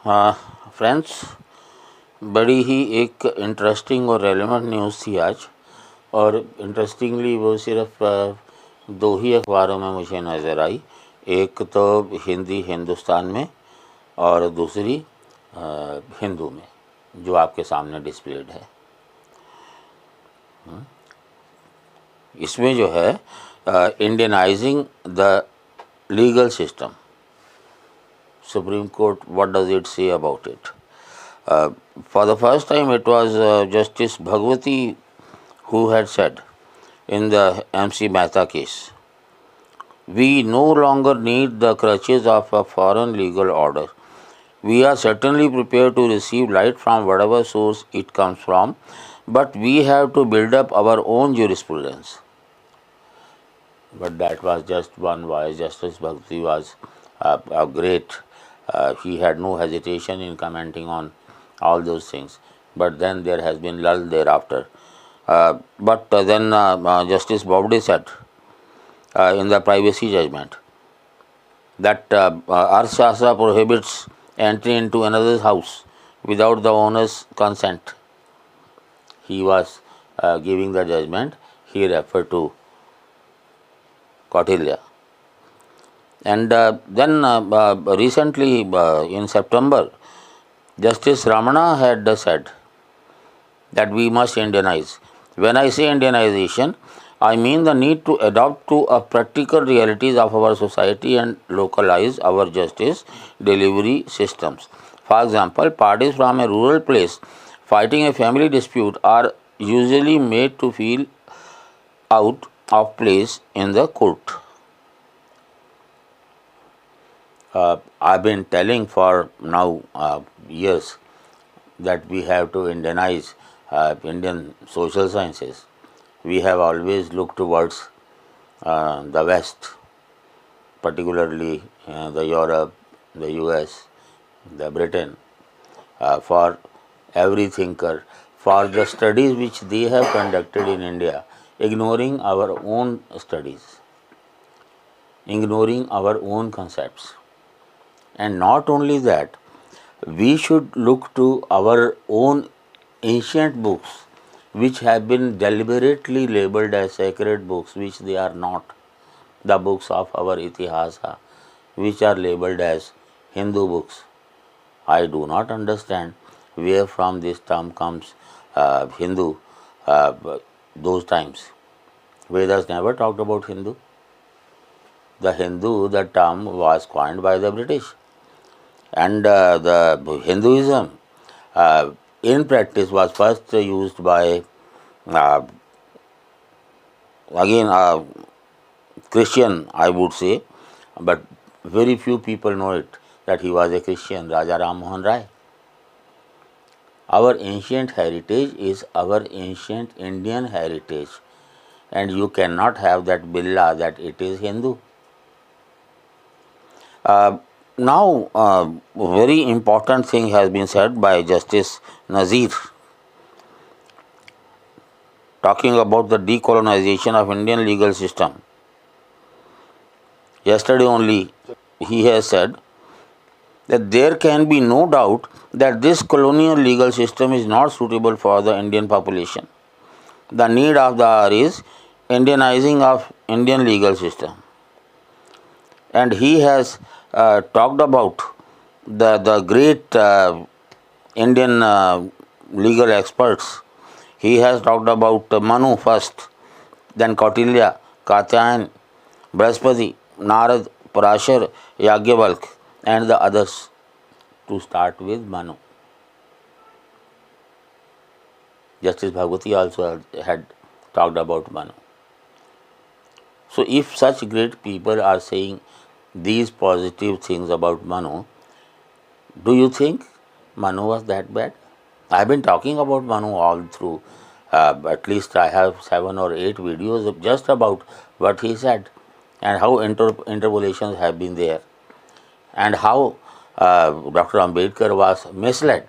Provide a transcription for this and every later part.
हाँ फ्रेंड्स, बड़ी ही एक इंटरेस्टिंग और रेलेवेंट न्यूज़ थी आज। और इंटरेस्टिंगली वो सिर्फ दो ही अखबारों में मुझे नज़र आई। एक तो हिंदी हिंदुस्तान में और दूसरी हिंदू में, जो आपके सामने डिस्प्लेड है। इसमें जो है Indianising the legal system, Supreme Court, what does it say about it? For the first time, it was Justice Bhagwati who had said in the MC Mehta case, "We no longer need the crutches of a foreign legal order. We are certainly prepared to receive light from whatever source it comes from, but we have to build up our own jurisprudence." But that was just one voice. Justice Bhagwati was a great. He had no hesitation in commenting on all those things. But then there has been lull thereafter. But then Justice Bobde said in the privacy judgment that Arthashastra prohibits entry into another's house without the owner's consent. He was giving the judgment. He referred to Kautilya. And then recently in September, Justice Ramana had said that we must Indianize. When I say Indianization, I mean the need to adapt to a practical realities of our society and localize our justice delivery systems. For example, parties from a rural place fighting a family dispute are usually made to feel out of place in the court. I've been telling for now years that we have to Indianize Indian social sciences. We have always looked towards the West, particularly the Europe, the US, the Britain, for every thinker, for the studies which they have conducted in India, ignoring our own studies, ignoring our own concepts. And not only that, we should look to our own ancient books, which have been deliberately labeled as sacred books, which they are not. The books of our Itihasa, which are labeled as Hindu books. I do not understand where from this term comes Hindu. Those times, Vedas never talked about Hindu. The Hindu, the term was coined by the British. And the Hinduism in practice was first used by again Christian, I would say, but very few people know it, that he was a Christian, Raja Ram Mohan Rai. Our ancient heritage is our ancient Indian heritage, and you cannot have that billa that it is Hindu. Now, very important thing has been said by Justice Nazir, talking about the decolonization of Indian legal system. Yesterday only he has said that there can be no doubt that this colonial legal system is not suitable for the Indian population. The need of the hour is Indianizing of Indian legal system. And he has talked about the great Indian legal experts. He has talked about Manu first, then Kautilya, Katyayan, Brahaspati, Narad, Parashar, Yagyavalk, and the others. To start with Manu. Justice Bhagwati also had talked about Manu. So if such great people are saying these positive things about Manu, do you think Manu was that bad? I have been talking about Manu all through. At least I have 7 or 8 videos just about what he said and how interpolations have been there and how Dr. Ambedkar was misled,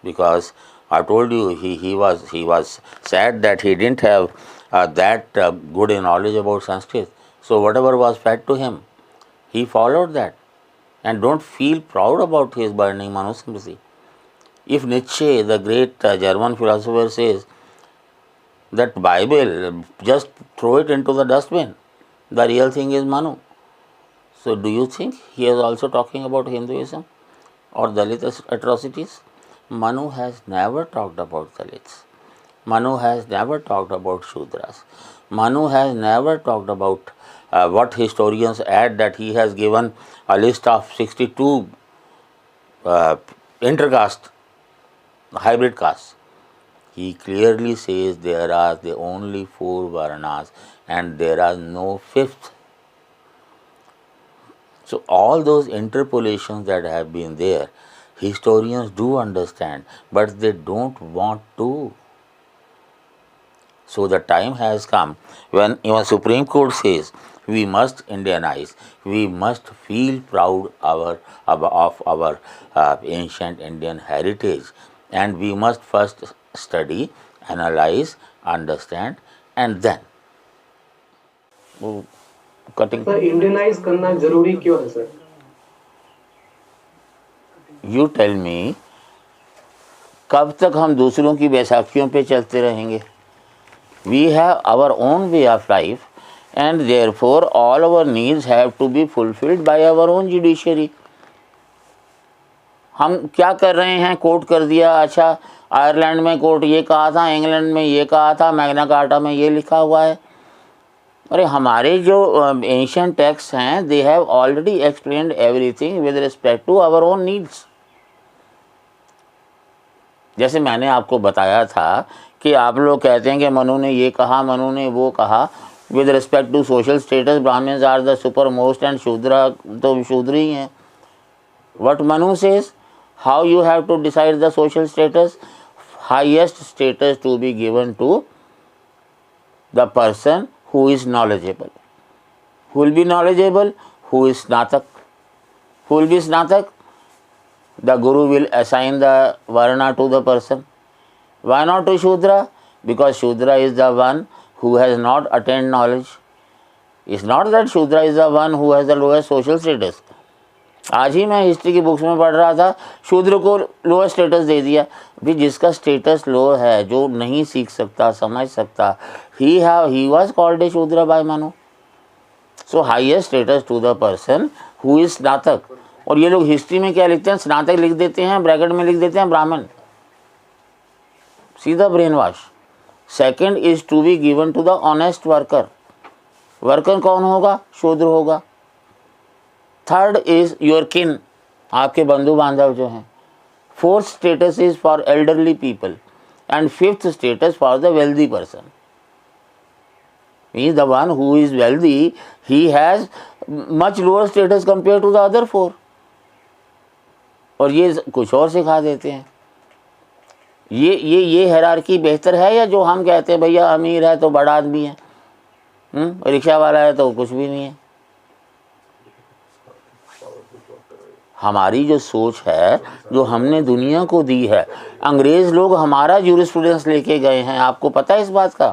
because I told you he was sad that he didn't have that good knowledge about Sanskrit. So whatever was fed to him, he followed that. and don't feel proud about his burning Manusmriti. If Nietzsche, the great German philosopher, says that Bible, just throw it into the dustbin, the real thing is Manu. So do you think he is also talking about Hinduism or Dalit atrocities? Manu has never talked about Dalits. Manu has never talked about Shudras. Manu has never talked about what historians add, that he has given a list of 62 intercaste, hybrid castes. He clearly says there are the only 4 Varnas and there are no 5th. So all those interpolations that have been there, historians do understand, but they don't want to. So the time has come when even Supreme Court says we must Indianize, we must feel proud of our ancient Indian heritage, and we must first study, analyze, understand, and then cutting. Sir Indianise करना जरूरी क्यों है sir? You tell me, कब तक हम दूसरों की बैसाखियों पे चलते रहेंगे? We have our own way of life, and therefore all our needs have to be fulfilled by our own judiciary. हम क्या कर रहे हैं? कोर्ट कर दिया, अच्छा आयरलैंड में कोर्ट ये कहा था, इंग्लैंड में ये कहा था, मैग्ना कार्टा में ये लिखा हुआ है. अरे हमारे जो एंशिएंट टेक्स्ट हैं, they have already explained everything with respect to our own needs. जैसे मैंने आपको बताया था कि आप लोग कहते हैं कि मनु ने ये कहा, मनु ने वो कहा. With respect to social status, Brahmins are the super most and Shudra तो शूद्र ही हैं. What Manu says, how you have to decide the social status? Highest status to be given to the person who is knowledgeable. Who will be knowledgeable? Who is Snatak. Who will be Snatak? The Guru will assign the Varna to the person. Why not to Shudra? Because Shudra is the one who has not attained knowledge. It's not that Shudra is the one who has the lowest social status. आज ही मैं history की books में पढ़ रहा था, शूद्र को lower status दे दिया. भी जिसका स्टेटस लो है, जो नहीं सीख सकता, समझ सकता, he was called a Shudra by Manu. So highest status to the person who is snatak. और ये लोग हिस्ट्री में क्या लिखते हैं? स्नातक लिख देते हैं, ब्रैकेट में लिख देते हैं ब्राह्मण. सीधा brain wash. Second is to be given to the honest worker. Worker कौन होगा? शूद्र होगा. थर्ड इज योर किन, आपके बंधु बांधव जो हैं. Fourth status is for elderly people and fifth status for the wealthy person. The one who is wealthy, he has much lower status compare to the other 4. और ये कुछ और सिखा देते हैं. ये हायरार्की बेहतर है, या जो हम कहते हैं भैया अमीर है तो बड़ा आदमी है, रिक्शा वाला है तो कुछ भी नहीं है. हमारी जो सोच है, जो हमने दुनिया को दी है, अंग्रेज लोग हमारा जूरिस्प्रूडेंस लेके गए हैं. आपको पता है इस बात का?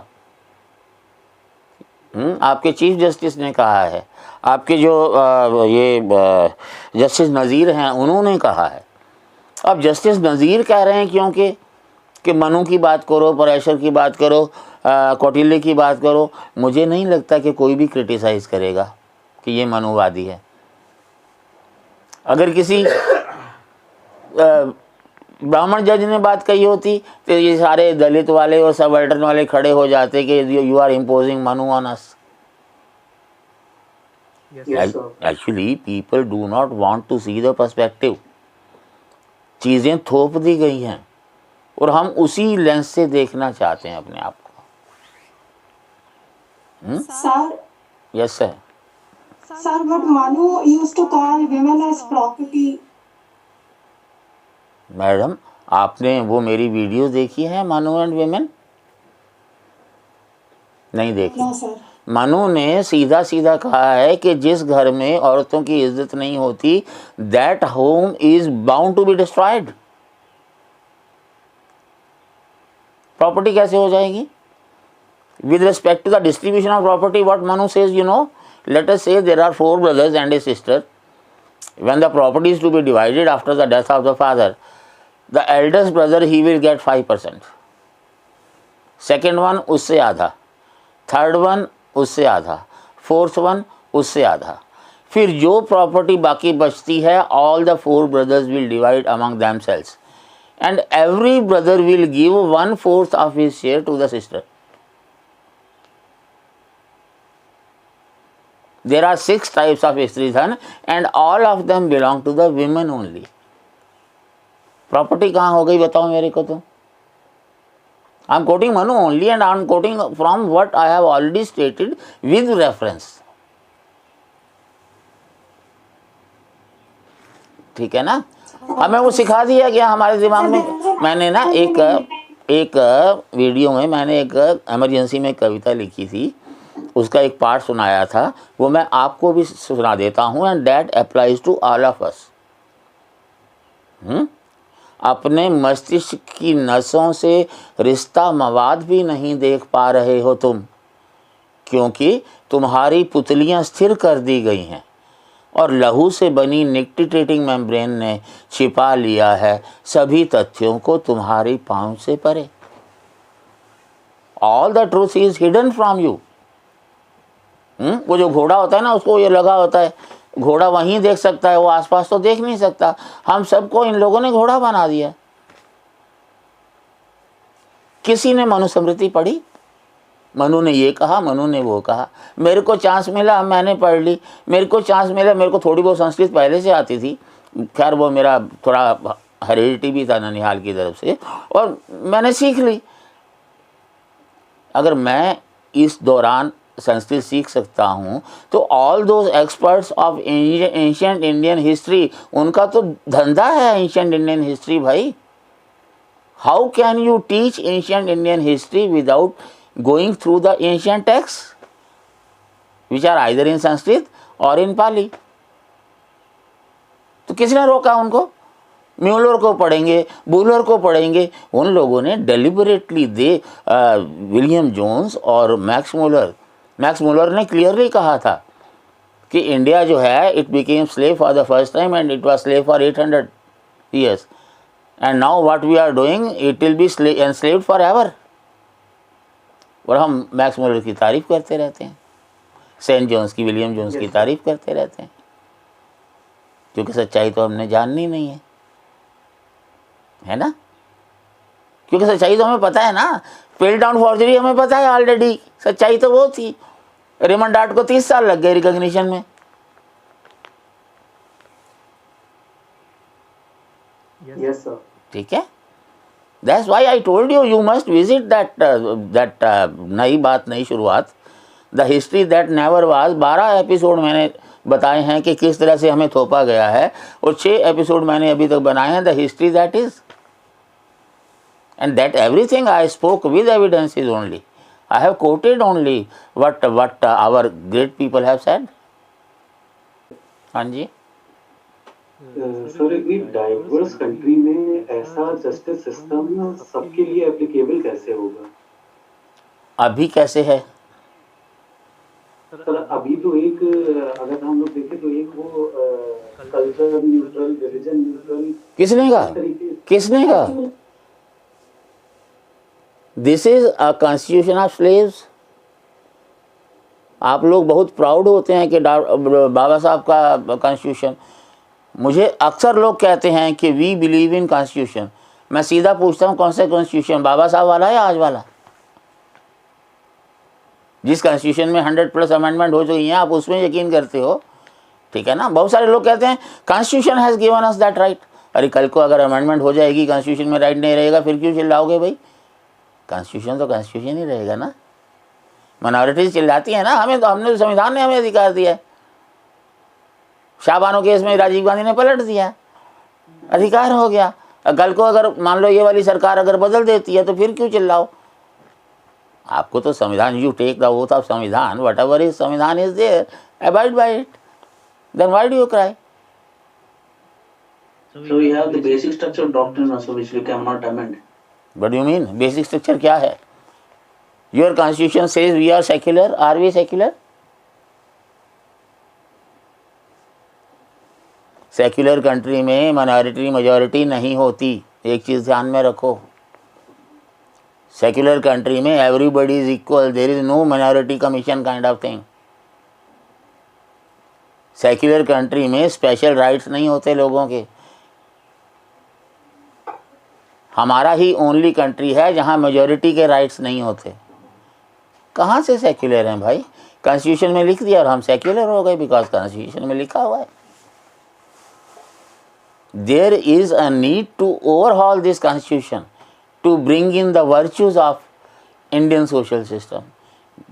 आपके चीफ जस्टिस ने कहा है, आपके जो ये जस्टिस नज़ीर हैं उन्होंने कहा है. अब जस्टिस नज़ीर कह रहे हैं क्योंकि कि मनु की बात करो, परेशर की बात करो, कौटिल्य की बात करो. मुझे नहीं लगता कि कोई भी क्रिटिसाइज़ करेगा कि ये मनुवादी है. अगर किसी ब्राह्मण जज ने बात कही होती तो ये सारे दलित वाले और सबअल्टर्न वाले खड़े हो जाते कि you are imposing Manu on us. Actually people do not want to see the perspective. चीज़ें थोप दी गई हैं और हम उसी लेंस से देखना चाहते हैं अपने आप को. Sir, yes sir. sir, but Manu used to call women as property. Madam, आपने वो मेरी वीडियो देखी है मनु एंड विमेन? नहीं देखी. No, sir. मनु ने सीधा सीधा कहा है कि जिस घर में औरतों की इज्जत नहीं होती, that home is bound to be destroyed. Property कैसे हो जाएगी? With respect to the distribution of property, what Manu says, you know, let us say there are 4 brothers and a sister. When the property is to be divided after the death of the father, the eldest brother he will get 5%, second one उससे आधा, third one उससे आधा, fourth one उससे आधा. फिर जो property बाकी बचती है, all the 4 brothers will divide among themselves and every brother will give 1/4 of his share to the sister. There are 6 types of stridhan and all of them belong to the women only. Property कहाँ हो गई बताओ मेरे को तो. I am quoting Manu only and I am quoting from what I have already stated with reference. ठीक है ना. हमें वो सिखा दिया गया हमारे दिमाग में. मैंने ना एक वीडियो में मैंने एक इमरजेंसी में कविता लिखी थी, उसका एक पार्ट सुनाया था, वो मैं आपको भी सुना देता हूँ. And that applies to all of us. अपने मस्तिष्क की नसों से रिश्ता मवाद भी नहीं देख पा रहे हो तुम, क्योंकि तुम्हारी पुतलियां स्थिर कर दी गई हैं और लहू से बनी निक्टिटेटिंग मेम्ब्रेन ने छिपा लिया है सभी तथ्यों को तुम्हारी पाँव से परे. All the truth is hidden from you. वो जो घोड़ा होता है ना, उसको ये लगा होता है, घोड़ा वहीं देख सकता है, वो आसपास तो देख नहीं सकता. हम सबको इन लोगों ने घोड़ा बना दिया. किसी ने मनुस्मृति पढ़ी? मनु ने ये कहा, मनु ने वो कहा. मेरे को चांस मिला, मैंने पढ़ ली. मेरे को चांस मिला, मेरे को थोड़ी बहुत संस्कृत पहले से आती थी. खैर वो मेरा थोड़ा हेरिडिटी भी था ननिहाल की तरफ से, और मैंने सीख ली. अगर मैं इस दौरान संस्कृत सीख सकता हूँ तो all those experts of ancient Indian history, उनका तो धंधा है एंशिएंट इंडियन हिस्ट्री भाई. How can you teach ancient Indian history without going through the ancient text which are either in Sanskrit और इन पाली? तो किसने रोका उनको? म्यूलर को पढ़ेंगे, बुलर को पढ़ेंगे. उन लोगों ने डेलिबरेटली विलियम जोन्स और मैक्स मुलर ने क्लियरली कहा था कि इंडिया जो है it became slave for the first time and it was slave for 800 years and now what we are doing it will be enslaved forever एवर. और हम मैक्स मुलर की तारीफ करते रहते हैं, सेंट जॉन्स की, विलियम जोन्स की तारीफ करते रहते हैं, क्योंकि सच्चाई तो हमने जाननी नहीं है ना. क्योंकि सच्चाई तो हमें पता है ना. पेल डाउन फॉर्जरी हमें पता है ऑलरेडी. सच्चाई तो वो थी. रेमंड डार्ट को 30 साल लग गए रिकॉग्निशन में. Yes sir. ठीक है. That's why I told you you must visit that नई बात, नई शुरुआत, the history that never was. 12 episode मैंने बताए हैं कि किस तरह से हमें थोपा गया है, और 6 एपिसोड मैंने अभी तक बनाए हैं the history that is. And that everything I spoke with evidences only. I have quoted only what our great people have said. हाँ जी. सर एक डाइवर्स कंट्री में ऐसा जस्टिस सिस्टम सबके लिए एप्लीकेबल कैसे होगा? अभी कैसे है? सर अभी तो एक, अगर हम लोग देखें तो एक वो कल्चर न्यूट्रल, रिलीजन न्यूट्रल. किसने कहा? This is a constitution of slaves. आप लोग बहुत प्राउड होते हैं कि बाबा साहब का कॉन्स्टिट्यूशन. मुझे अक्सर लोग कहते हैं कि वी बिलीव इन कॉन्स्टिट्यूशन. मैं सीधा पूछता हूँ कौन सा कॉन्स्टिट्यूशन, बाबा साहब वाला या आज वाला? जिस कॉन्स्टिट्यूशन में 100+ अमेंडमेंट हो चुकी हैं, आप उसमें यकीन करते हो? ठीक है ना. बहुत सारे लोग कहते हैं constitution has given us that right. अरे कल को अगर अमेंडमेंट हो जाएगी, कॉन्स्टिट्यूशन में राइट नहीं रहेगा, फिर क्यों चिल्लाओगे भाई? कॉन्स्टिट्यूशन तो कॉन्स्टिट्यूशन ही रहेगा ना. माइनॉरिटीज चिल्लाती है ना, हमें तो, हमने संविधान ने हमें अधिकार दिया है. शाहबानो केस में राजीव गांधी ने पलट दिया, अधिकार हो गया. कल को अगर मान लो ये वाली सरकार अगर बदल देती है तो फिर क्यों चिल्लाओ? आपको तो संविधान, you take the oath of samvidhan, whatever is samvidhan is there, abide by it, then why do you cry? So we have the basic structure of doctrine also which we cannot amend. What do you mean? Basic structure क्या है? Your constitution says we are secular. Are we secular? Secular country में minority majority नहीं होती, एक चीज़ ध्यान में रखो। सेक्युलर कंट्री में everybody is equal, there is no minority commission kind of thing. Secular country में स्पेशल राइट्स नहीं होते लोगों के। हमारा ही ओनली कंट्री है जहां मेजॉरिटी के राइट्स नहीं होते। कहाँ से सेक्युलर हैं भाई? कॉन्स्टिट्यूशन में लिख दिया और हम सेक्युलर हो गए, बिकॉज कॉन्स्टिट्यूशन में लिखा हुआ है। There is a need to overhaul this constitution to bring in the virtues of Indian social system.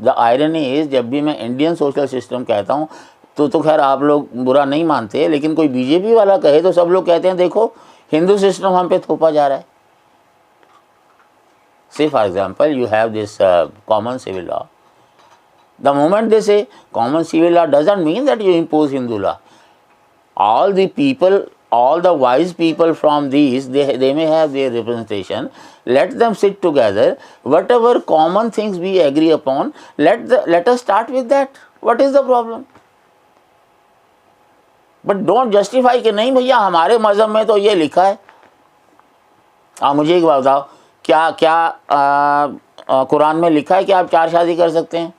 The irony is, जब भी मैं इंडियन सोशल सिस्टम कहता हूँ तो खैर आप लोग बुरा नहीं मानते, लेकिन कोई बीजेपी वाला कहे तो सब लोग कहते हैं देखो हिंदू सिस्टम हम पे थोपा जा रहा है। Say for example, you have this common civil law. The moment they say common civil law doesn't mean that you impose Hindu law. All the people, all the wise people from these, they may have their representation. Let them sit together. Whatever common things we agree upon, let us start with that. What is the problem? But don't justify कि नहीं भैया हमारे मजहब में तो ये लिखा है। आप मुझे एक बात बताओ, क्या कुरान में लिखा है कि आप 4 शादी कर सकते हैं?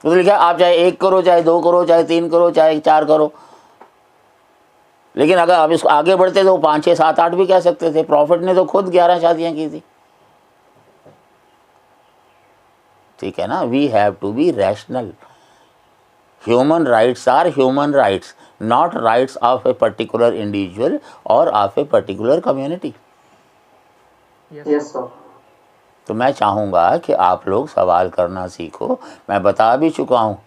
तो लिखा है आप चाहे 1 करो, चाहे 2 करो, चाहे 3 करो, चाहे 4 करो। लेकिन अगर आप इसको आगे बढ़ते तो 5, 6, 7, 8 भी कह सकते थे। प्रॉफिट ने तो खुद 11 शादियां की थी। ठीक है ना? We have to be rational. Human rights are human rights, not rights of a particular individual or of a particular community. Yes sir. तो मैं चाहूँगा कि आप लोग सवाल करना सीखो। मैं बता भी चुका हूँ,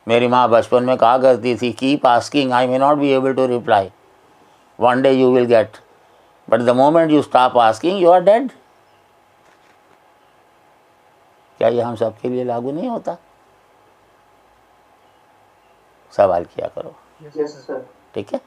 मेरी माँ बचपन में कहा करती थी keep asking, I may not be able to reply, one day you will get, but the moment you stop asking you are dead. क्या ये हम सबके लिए लागू नहीं होता? सवाल किया करो। Yes sir. ठीक है।